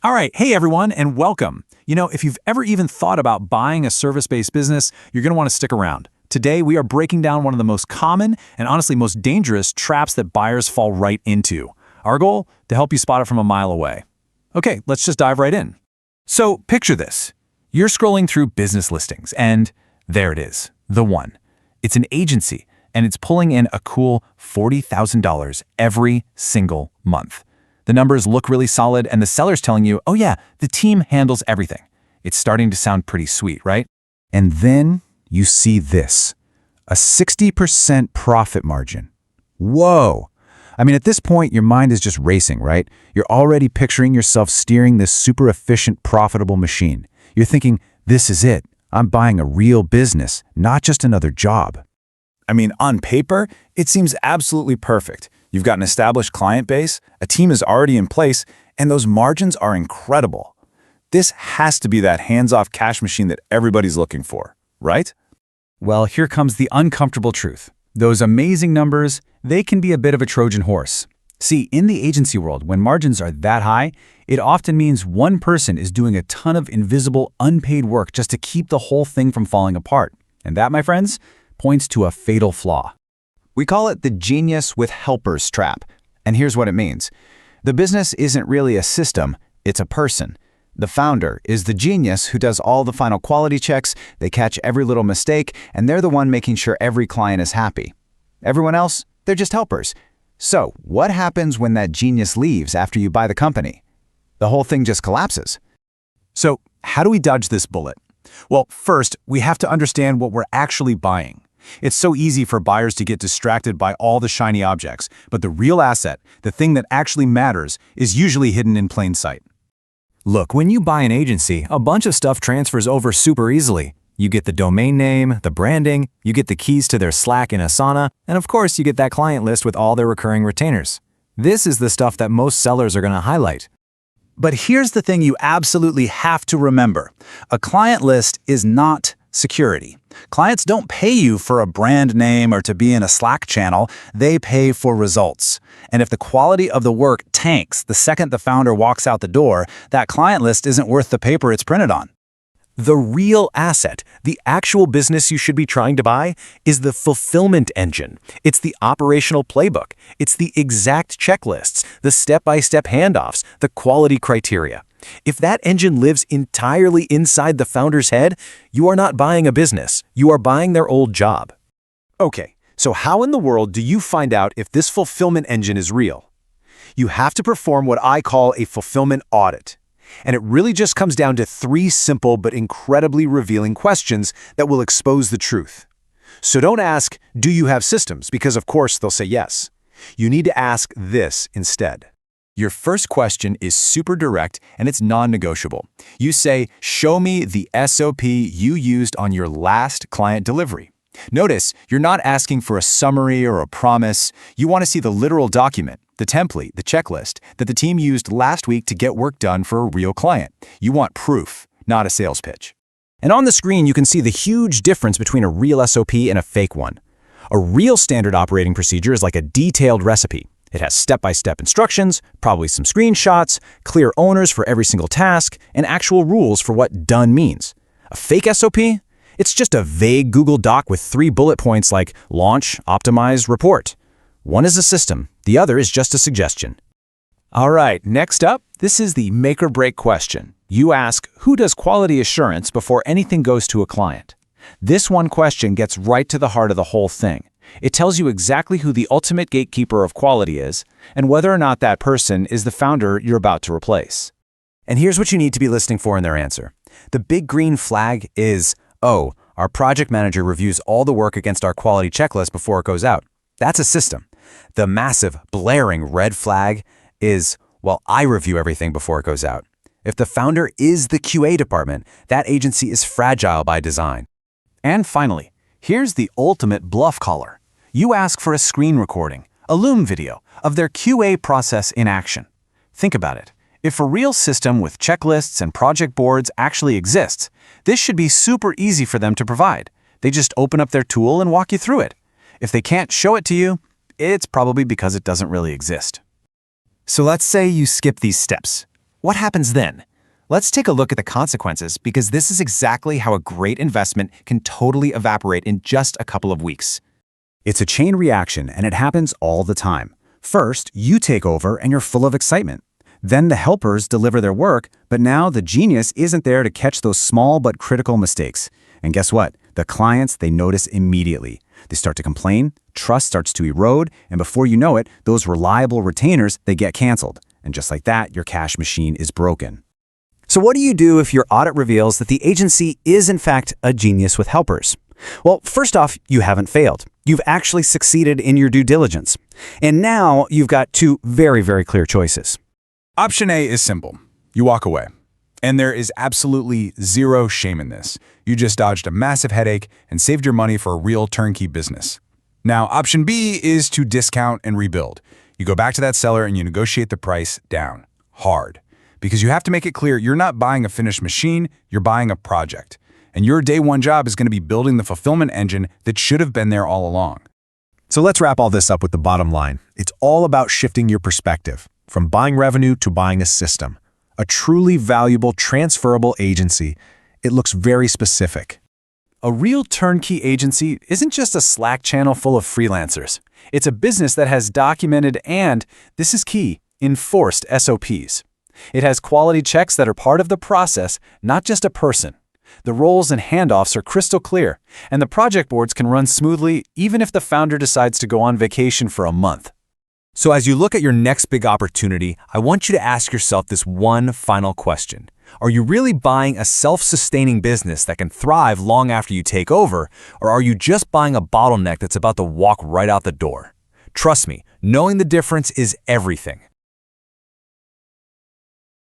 All right, hey everyone, and welcome. If you've ever even thought about buying a service-based business, you're going to want to stick around. Today, we are breaking down one of the most common and honestly most dangerous traps that buyers fall right into. Our goal? To help you spot it from a mile away. Okay, let's just dive right in. So, picture this. You're scrolling through business listings, and there it is, the one. It's an agency, and it's pulling in a cool $40,000 every single month. The numbers look really solid, and the seller's telling you, oh yeah, the team handles everything. It's starting to sound pretty sweet, right? And then you see this, a 60% profit margin. Whoa! I mean, at this point, your mind is just racing, right? You're already picturing yourself steering this super efficient, profitable machine. You're thinking, this is it. I'm buying a real business, not just another job. I mean, on paper, it seems absolutely perfect. You've got an established client base, a team is already in place, and those margins are incredible. This has to be that hands-off cash machine that everybody's looking for, right? Well, here comes the uncomfortable truth. Those amazing numbers, they can be a bit of a Trojan horse. See, in the agency world, when margins are that high, it often means one person is doing a ton of invisible, unpaid work just to keep the whole thing from falling apart. And that, my friends, points to a fatal flaw. We call it the genius with helpers trap. And here's what it means. The business isn't really a system, it's a person. The founder is the genius who does all the final quality checks, they catch every little mistake, and they're the one making sure every client is happy. Everyone else, they're just helpers. So, what happens when that genius leaves after you buy the company? The whole thing just collapses. So, how do we dodge this bullet? Well, first, we have to understand what we're actually buying. It's so easy for buyers to get distracted by all the shiny objects, but the real asset, the thing that actually matters, is usually hidden in plain sight. Look, when you buy an agency, a bunch of stuff transfers over super easily. You get the domain name, the branding, you get the keys to their Slack and Asana, and of course you get that client list with all their recurring retainers. This is the stuff that most sellers are going to highlight. But here's the thing you absolutely have to remember. A client list is not security. Clients don't pay you for a brand name or to be in a Slack channel, they pay for results. And if the quality of the work tanks the second the founder walks out the door, that client list isn't worth the paper it's printed on. The real asset, the actual business you should be trying to buy, is the fulfillment engine. It's the operational playbook. It's the exact checklists, the step-by-step handoffs, the quality criteria. If that engine lives entirely inside the founder's head, you are not buying a business, you are buying their old job. Okay, so how in the world do you find out if this fulfillment engine is real? You have to perform what I call a fulfillment audit. And it really just comes down to 3 simple but incredibly revealing questions that will expose the truth. So don't ask, do you have systems? Because of course they'll say yes. You need to ask this instead. Your first question is super direct and it's non-negotiable. You say, show me the SOP you used on your last client delivery. Notice, you're not asking for a summary or a promise. You want to see the literal document, the template, the checklist that the team used last week to get work done for a real client. You want proof, not a sales pitch. And on the screen, you can see the huge difference between a real SOP and a fake one. A real standard operating procedure is like a detailed recipe. It has step-by-step instructions, probably some screenshots, clear owners for every single task, and actual rules for what done means. A fake SOP? It's just a vague Google Doc with 3 bullet points like launch, optimize, report. One is a system, the other is just a suggestion. All right, next up, this is the make or break question. You ask, who does quality assurance before anything goes to a client? This one question gets right to the heart of the whole thing. It tells you exactly who the ultimate gatekeeper of quality is and whether or not that person is the founder you're about to replace. And here's what you need to be listening for in their answer. The big green flag is, oh, our project manager reviews all the work against our quality checklist before it goes out. That's a system. The massive, blaring red flag is, well, I review everything before it goes out. If the founder is the QA department, that agency is fragile by design. And finally, here's the ultimate bluff caller. You ask for a screen recording, a Loom video, of their QA process in action. Think about it. If a real system with checklists and project boards actually exists, this should be super easy for them to provide. They just open up their tool and walk you through it. If they can't show it to you, it's probably because it doesn't really exist. So let's say you skip these steps. What happens then? Let's take a look at the consequences because this is exactly how a great investment can totally evaporate in just a couple of weeks. It's a chain reaction, and it happens all the time. First, you take over and you're full of excitement. Then the helpers deliver their work, but now the genius isn't there to catch those small but critical mistakes. And guess what? The clients, they notice immediately. They start to complain, trust starts to erode, and before you know it, those reliable retainers, they get canceled. And just like that, your cash machine is broken. So what do you do if your audit reveals that the agency is in fact a genius with helpers? Well, first off, you haven't failed. You've actually succeeded in your due diligence. And now you've got two very, very clear choices. Option A is simple. You walk away. And there is absolutely zero shame in this. You just dodged a massive headache and saved your money for a real turnkey business. Now, option B is to discount and rebuild. You go back to that seller and you negotiate the price down. Hard. Because you have to make it clear you're not buying a finished machine, you're buying a project. And your day one job is going to be building the fulfillment engine that should have been there all along. So let's wrap all this up with the bottom line. It's all about shifting your perspective from buying revenue to buying a system. A truly valuable, transferable agency. It looks very specific. A real turnkey agency isn't just a Slack channel full of freelancers. It's a business that has documented and, this is key, enforced SOPs. It has quality checks that are part of the process, not just a person. The roles and handoffs are crystal clear, and the project boards can run smoothly even if the founder decides to go on vacation for a month. So as you look at your next big opportunity, I want you to ask yourself this one final question. Are you really buying a self-sustaining business that can thrive long after you take over, or are you just buying a bottleneck that's about to walk right out the door? Trust me, knowing the difference is everything.